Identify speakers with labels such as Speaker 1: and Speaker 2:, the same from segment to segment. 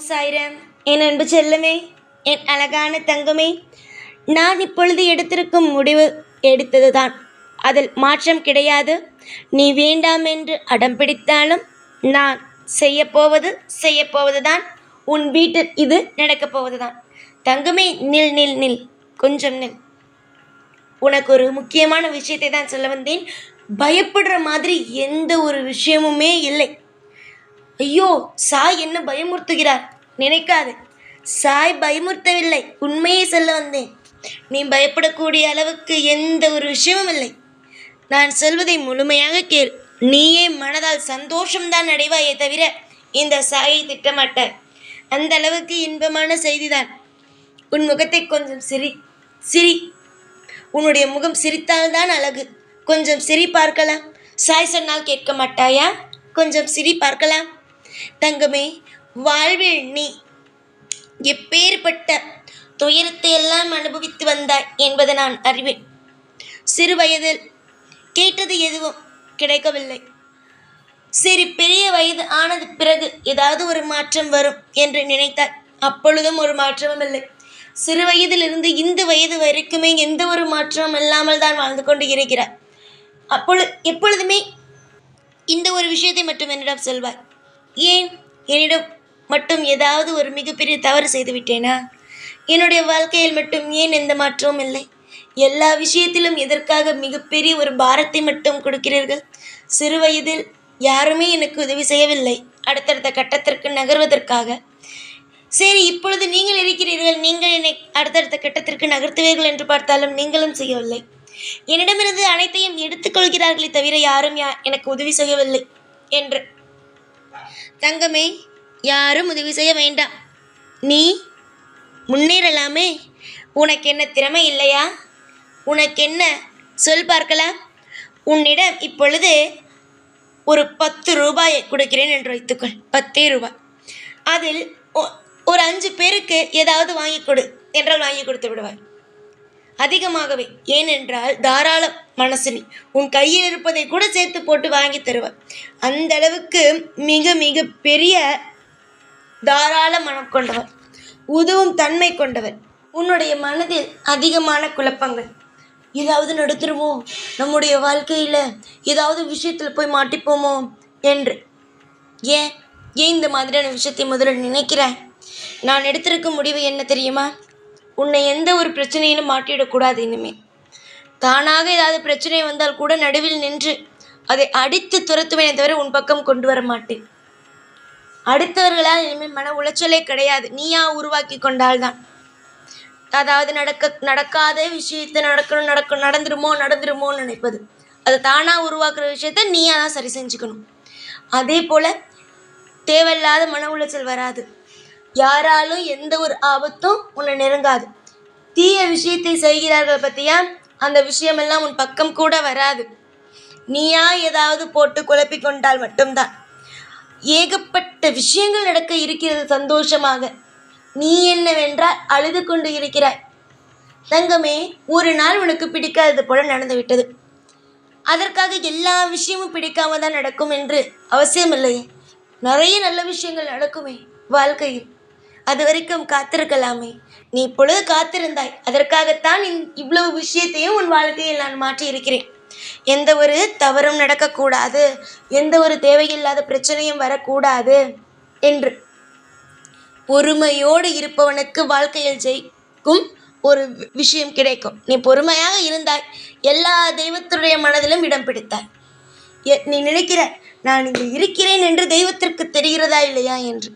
Speaker 1: சாய்ராம். என் அன்பு செல்லமே, என் அழகான தங்கமே, நான் இப்பொழுது எடுத்திருக்கும் முடிவு எடுத்ததுதான். அதில் மாற்றம் கிடையாது. நீ வேண்டாம் என்று அடம் பிடித்தாலும் நான் செய்யப்போவது தான். உன் வீட்டில் இது நடக்கப் போவதுதான். தங்கமே, நில் நில் நில், கொஞ்சம் நில். உனக்கு ஒரு முக்கியமான விஷயத்தை தான் சொல்ல வந்தேன். பயப்படுற மாதிரி எந்த ஒரு விஷயமுமே இல்லை. ஐயோ, சாய் என்ன பயமுறுத்துகிறார் நினைக்காது. சாய் பயமுறுத்தவில்லை, உண்மையை சொல்ல வந்தேன். நீ பயப்படக்கூடிய அளவுக்கு எந்த ஒரு விஷயமும் இல்லை. நான் சொல்வதை முழுமையாக கேள். நீயே மனதால் சந்தோஷம்தான் அடைவாயே தவிர இந்த சாயை திட்டமாட்டாய். அந்த அளவுக்கு இன்பமான செய்திதான். உன் முகத்தை கொஞ்சம் சிரி. உன்னுடைய முகம் சிரித்தால்தான் அழகு. கொஞ்சம் சிரி பார்க்கலாம். சாய் சொன்னால் கேட்க மாட்டாயா? கொஞ்சம் சிரி பார்க்கலாம். தங்கமே, வாழ்வில் நீ எப்பேற்பட்ட துயரத்தை எல்லாம் அனுபவித்து வந்தாய் என்பதை நான் அறிவேன். சிறு வயதில் கேட்டது எதுவும் கிடைக்கவில்லை. சரி, பெரிய வயது ஆனது பிறகு ஏதாவது ஒரு மாற்றம் வரும் என்று நினைத்தாய். அப்பொழுதும் ஒரு மாற்றமும் இல்லை. சிறு வயதிலிருந்து இந்த வயது வரைக்குமே எந்த ஒரு மாற்றமும் இல்லாமல் தான் வாழ்ந்து கொண்டு இருக்கிறார். எப்பொழுதுமே இந்த ஒரு விஷயத்தை மட்டும் என்னிடம் சொல்வாய். ஏன் என்னிடம் மட்டும் ஏதாவது ஒரு மிகப்பெரிய தவறு செய்து விட்டேனா? என்னுடைய வாழ்க்கையில் மட்டும் ஏன் எந்த மாற்றமும் இல்லை? எல்லா விஷயத்திலும் எதற்காக மிகப்பெரிய ஒரு பாரத்தை மட்டும் கொடுக்கிறீர்கள்? சிறு வயதில் யாருமே எனக்கு உதவி செய்யவில்லை அடுத்தடுத்த கட்டத்திற்கு நகர்வதற்காக. சரி, இப்பொழுது நீங்கள் இருக்கிறீர்கள். நீங்கள் என்னை அடுத்தடுத்த கட்டத்திற்கு நகர்த்துவீர்கள் என்று பார்த்தாலும் நீங்களும் செய்யவில்லை. என்னிடமிருந்து அனைத்தையும் எடுத்துக்கொள்கிறார்களே தவிர யாரும் எனக்கு உதவி செய்யவில்லை என்று. தங்கமே, யாரும் உதவி செய்ய வேண்டாம். நீ முன்னேறலாமே. உனக்கு என்ன திறமை இல்லையா? உனக்கு என்ன சொல் பார்க்கலாம். உன்னிடம் இப்பொழுது ஒரு 10 ரூபாயை கொடுக்கிறேன் என்று வைத்துக்கொள். 10 ரூபாய். அதில் ஒரு 5 பேருக்கு ஏதாவது வாங்கி கொடு என்றால் வாங்கி கொடுத்து விடுவாய். அதிகமாகவே. ஏனென்றால் தாராள மனசு நீ. உன் கையில் இருப்பதை கூட சேர்த்து போட்டு வாங்கி தருவாய். அந்த அளவுக்கு மிக மிக பெரிய தாராள மனம் கொண்டவர், உதவும் தன்மை கொண்டவர். உன்னுடைய மனதில் அதிகமான குழப்பங்கள். ஏதாவது நடத்துருமோ, நம்முடைய வாழ்க்கையில் ஏதாவது விஷயத்தில் போய் மாட்டிப்போமோ என்று. ஏன் இந்த மாதிரியான விஷயத்தை முதல்ல நினைக்கிறேன். நான் எடுத்திருக்கும் முடிவு என்ன தெரியுமா? உன்னை எந்த ஒரு பிரச்சனையிலும் மாட்டிடக்கூடாது. இனிமேல் தானாக ஏதாவது பிரச்சனை வந்தால் கூட நடுவில் நின்று அதை அடித்து துரத்துவேனே தவிர உன் பக்கம் கொண்டு வர மாட்டேன். அடுத்தவர்களால் இனிமேல் மன உளைச்சலே கிடையாது. நீயா உருவாக்கி கொண்டால்தான். அதாவது நடக்காத விஷயத்தை நடந்துருமோன்னு நினைப்பது. அது தானா உருவாக்குற விஷயத்த நீயா தான் சரி செஞ்சுக்கணும். அதே போல தேவையில்லாத மன உளைச்சல் வராது. யாராலும் எந்த ஒரு ஆபத்தும் உன்னை நெருங்காது. தீய விஷயத்தை செய்கிறார்கள் பற்றியா, அந்த விஷயமெல்லாம் உன் பக்கம் கூட வராது. நீயா ஏதாவது போட்டு குழப்பி கொண்டால் மட்டும்தான். ஏகப்பட்ட விஷயங்கள் நடக்க இருக்கிறது சந்தோஷமாக. நீ என்னவென்றால் அழுது கொண்டு இருக்கிறாய். தங்கமே, ஒரு நாள் உனக்கு பிடிக்காதது போல நடந்து விட்டது. அதற்காக எல்லா விஷயமும் பிடிக்காம தான் நடக்கும் என்று அவசியம் இல்லையே. நிறைய நல்ல விஷயங்கள் நடக்குமே வாழ்க்கையில். அது வரைக்கும் காத்திருக்கலாமே. நீ இப்பொழுது காத்திருந்தாய். அதற்காகத்தான் இவ்வளவு விஷயத்தையும் உன் வாழ்க்கையில் நான் மாற்றி இருக்கிறேன். எந்த ஒரு தவறும் நடக்கக்கூடாது, எந்த ஒரு தேவையில்லாத பிரச்சனையும் வரக்கூடாது என்று. பொறுமையோடு இருப்பவனுக்கு வாழ்க்கையில் ஜெயிக்கும் ஒரு விஷயம் கிடைக்கும். நீ பொறுமையாக இருந்தாய். எல்லா தெய்வத்துடைய மனதிலும் இடம் பிடித்தாய். நீ நினைக்கிறாய், நான் இங்கு இருக்கிறேன் என்று தெய்வத்திற்கு தெரிகிறதா இல்லையா என்று.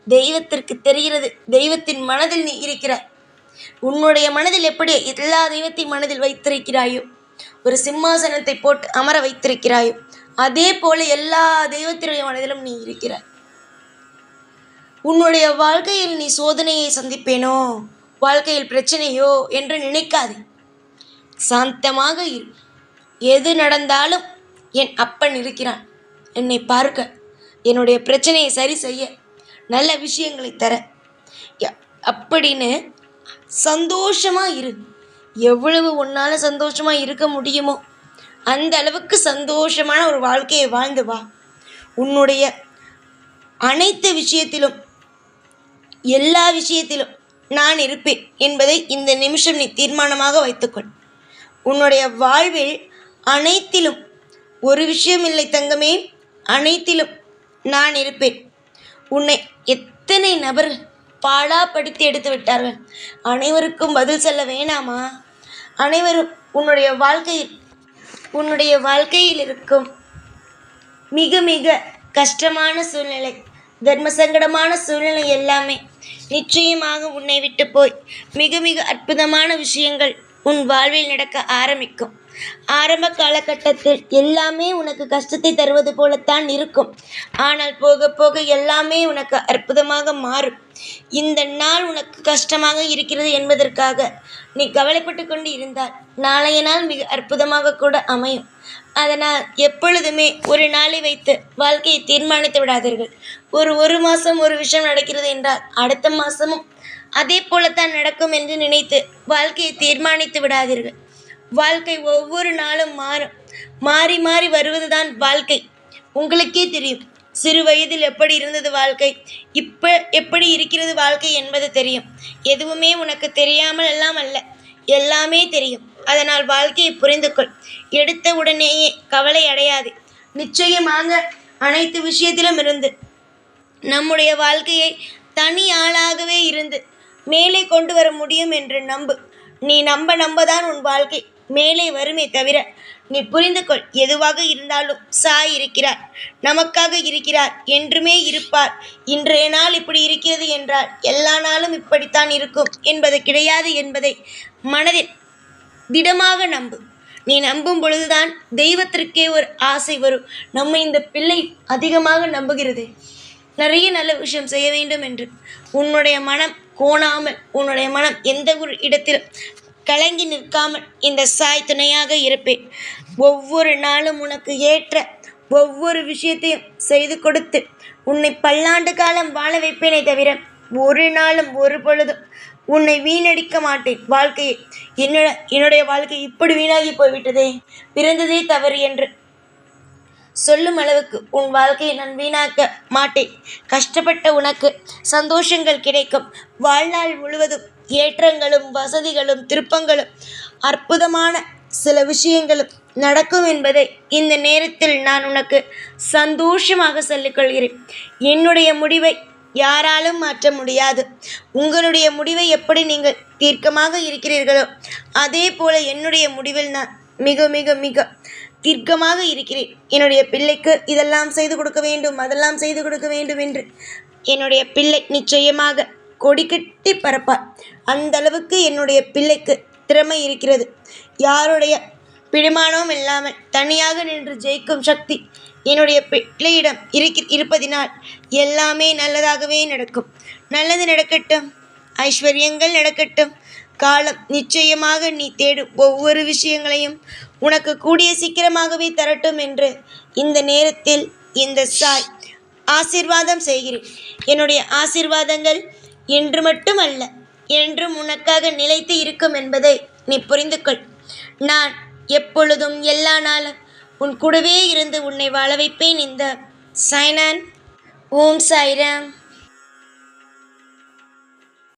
Speaker 1: தெய்வத்திற்கு தெரிகிறது. தெய்வத்தின் மனதில் நீ இருக்கிறாய். உன்னுடைய மனதில் எப்படி எல்லா தெய்வத்தின் மனதில் வைத்திருக்கிறாயோ, ஒரு சிம்மாசனத்தை போட்டு அமர வைத்திருக்கிறாயோ, அதே போல எல்லா தெய்வத்தினுடைய மனதிலும் நீ இருக்கிறாய். உன்னுடைய வாழ்க்கையில் நீ சோதனையை சந்திப்பேனோ, வாழ்க்கையில் பிரச்சனையோ என்று நினைக்காதே. சாந்தமாக இரு. எது நடந்தாலும் என் அப்பன் இருக்கிறான் என்னை பார்க்க, என்னுடைய பிரச்சனையை சரி செய்ய, நல்ல விஷயங்களை தர அப்படின்னு சந்தோஷமாக இரு. எவ்வளவு உன்னால் சந்தோஷமாக இருக்க முடியுமோ அந்த அளவுக்கு சந்தோஷமான ஒரு வாழ்க்கையை வாழ்ந்து வா. உன்னுடைய அனைத்து விஷயத்திலும் எல்லா விஷயத்திலும் நான் இருப்பேன் என்பதை இந்த நிமிஷம் நீ தீர்மானமாக வைத்துக்கொள். உன்னுடைய வாழ்வில் அனைத்திலும் ஒரு விஷயம் இல்லை தங்கமே, அனைத்திலும் நான் இருப்பேன். உன்னை எத்தனை நபர்கள் பாடாப்படுத்தி எடுத்து விட்டார்கள். அனைவருக்கும் பதில் சொல்ல வேணாமா? அனைவரும் உன்னுடைய வாழ்க்கையில் இருக்கும் மிக மிக கஷ்டமான சூழ்நிலை, தர்ம சங்கடமான சூழ்நிலை எல்லாமே நிச்சயமாக உன்னை விட்டு போய் மிக மிக அற்புதமான விஷயங்கள் உன் வாழ்வில் நடக்க ஆரம்பிக்கும். ஆரம்ப காலகட்டத்தில் எல்லாமே உனக்கு கஷ்டத்தை தருவது போலத்தான் இருக்கும். ஆனால் போக போக எல்லாமே உனக்கு அற்புதமாக மாறும். இந்த நாள் உனக்கு கஷ்டமாக இருக்கிறது என்பதற்காக நீ கவலைப்பட்டு கொண்டு இருந்தால் நாளைய நாள் மிக அற்புதமாக கூட அமையும். அதனால் எப்பொழுதுமே ஒரு நாளை வைத்து வாழ்க்கையை தீர்மானித்து விடாதீர்கள். ஒரு மாதம் ஒரு விஷயம் நடக்கிறது என்றால் அடுத்த மாதமும் அதே போலத்தான் நடக்கும் என்று நினைத்து வாழ்க்கையை தீர்மானித்து விடாதீர்கள். வாழ்க்கை ஒவ்வொரு நாளும் மாறும். மாறி மாறி வருவதுதான் வாழ்க்கை. உங்களுக்கே தெரியும், சிறு வயதில் எப்படி இருந்தது வாழ்க்கை, இப்போ எப்படி இருக்கிறது வாழ்க்கை என்பது தெரியும். எதுவுமே உனக்கு தெரியாமல் எல்லாம் அல்ல, எல்லாமே தெரியும். அதனால் வாழ்க்கையை புரிந்து கொள். எடுத்த உடனேயே கவலை அடையாது. நிச்சயமாக அனைத்து விஷயத்திலும் இருந்து நம்முடைய வாழ்க்கையை தனி ஆளாகவே இருந்து மேலே கொண்டு வர முடியும் என்று நம்பு. நீ நம்பதான் உன் வாழ்க்கை மேலே வருமே தவிர, நீ புரிந்து கொள், எதுவாக இருந்தாலும் சாய் இருக்கிறார், நமக்காக இருக்கிறார், என்றுமே இருப்பார். இன்றைய நாள் இப்படி இருக்கிறது என்றால் எல்லா நாளும் இப்படித்தான் இருக்கும் என்பது கிடையாது என்பதை மனதில் திடமாக நம்பு. நீ நம்பும் பொழுதுதான் தெய்வத்திற்கே ஒரு ஆசை வரும். நம்ம இந்த பிள்ளை அதிகமாக நம்புகிறது, நிறைய நல்ல விஷயம் செய்ய வேண்டும் என்று. உன்னுடைய மனம் கோணாமல், உன்னுடைய மனம் எந்த ஒரு இடத்திலும் கலங்கி நிற்காமல் இந்த சாய் துணையாக இருப்பேன். ஒவ்வொரு நாளும் உனக்கு ஏற்ற ஒவ்வொரு விஷயத்தையும் செய்து கொடுத்து உன்னை பல்லாண்டு காலம் வாழ வைப்பேனே தவிர ஒரு நாளும் ஒரு பொழுதும் உன்னை வீணடிக்க மாட்டேன். வாழ்க்கையை என்னுடைய வாழ்க்கை இப்படி வீணாகி போய்விட்டதே, பிறந்ததே தவறு என்று சொல்லும் அளவுக்கு உன் வாழ்க்கையை நான் வீணாக்க மாட்டேன். கஷ்டப்பட்ட உனக்கு சந்தோஷங்கள் கிடைக்கும். வாழ்நாள் முழுவதும் ஏற்றங்களும் வசதிகளும் திருப்பங்களும் அற்புதமான சில விஷயங்களும் நடக்கும் என்பதை இந்த நேரத்தில் நான் உனக்கு சந்தோஷமாக சொல்லிக்கொள்கிறேன். என்னுடைய முடிவை யாராலும் மாற்ற முடியாது. உங்களுடைய முடிவை எப்படி நீங்கள் தீர்க்கமாக இருக்கிறீர்களோ அதே போல என்னுடைய முடிவில் நான் மிக மிக மிக தீர்க்கமாக இருக்கிறேன். என்னுடைய பிள்ளைக்கு இதெல்லாம் செய்து கொடுக்க வேண்டும், அதெல்லாம் செய்து கொடுக்க வேண்டும் என்று என்னுடைய பிள்ளை நிச்சயமாக கொடி கட்டி பறப்பார். அந்த அளவுக்கு என்னுடைய பிள்ளைக்கு திறமை இருக்கிறது. யாருடைய பிடிமானமும் இல்லாமல் தனியாக நின்று ஜெயிக்கும் சக்தி என்னுடைய பிள்ளையிடம் இருப்பதினால் எல்லாமே நல்லதாகவே நடக்கும். நல்லது நடக்கட்டும், ஐஸ்வர்யங்கள் நடக்கட்டும். காலம் நிச்சயமாக நீ தேடும் ஒவ்வொரு விஷயங்களையும் உனக்கு கூடிய சீக்கிரமாகவே தரட்டும் என்று இந்த நேரத்தில் இந்த சாய் ஆசீர்வாதம் செய்கிறேன். என்னுடைய ஆசீர்வாதங்கள் என்று மட்டும் அல்ல, என்றும் உனக்காக நிலைத்து இருக்கும் என்பதை நீ புரிந்து கொள். நான் எப்பொழுதும் எல்லா நாளும் உன் கூடவே இருந்து உன்னை வாழ வைப்பேன். இந்த சாய்நான். ஓம் சாய்ராம்.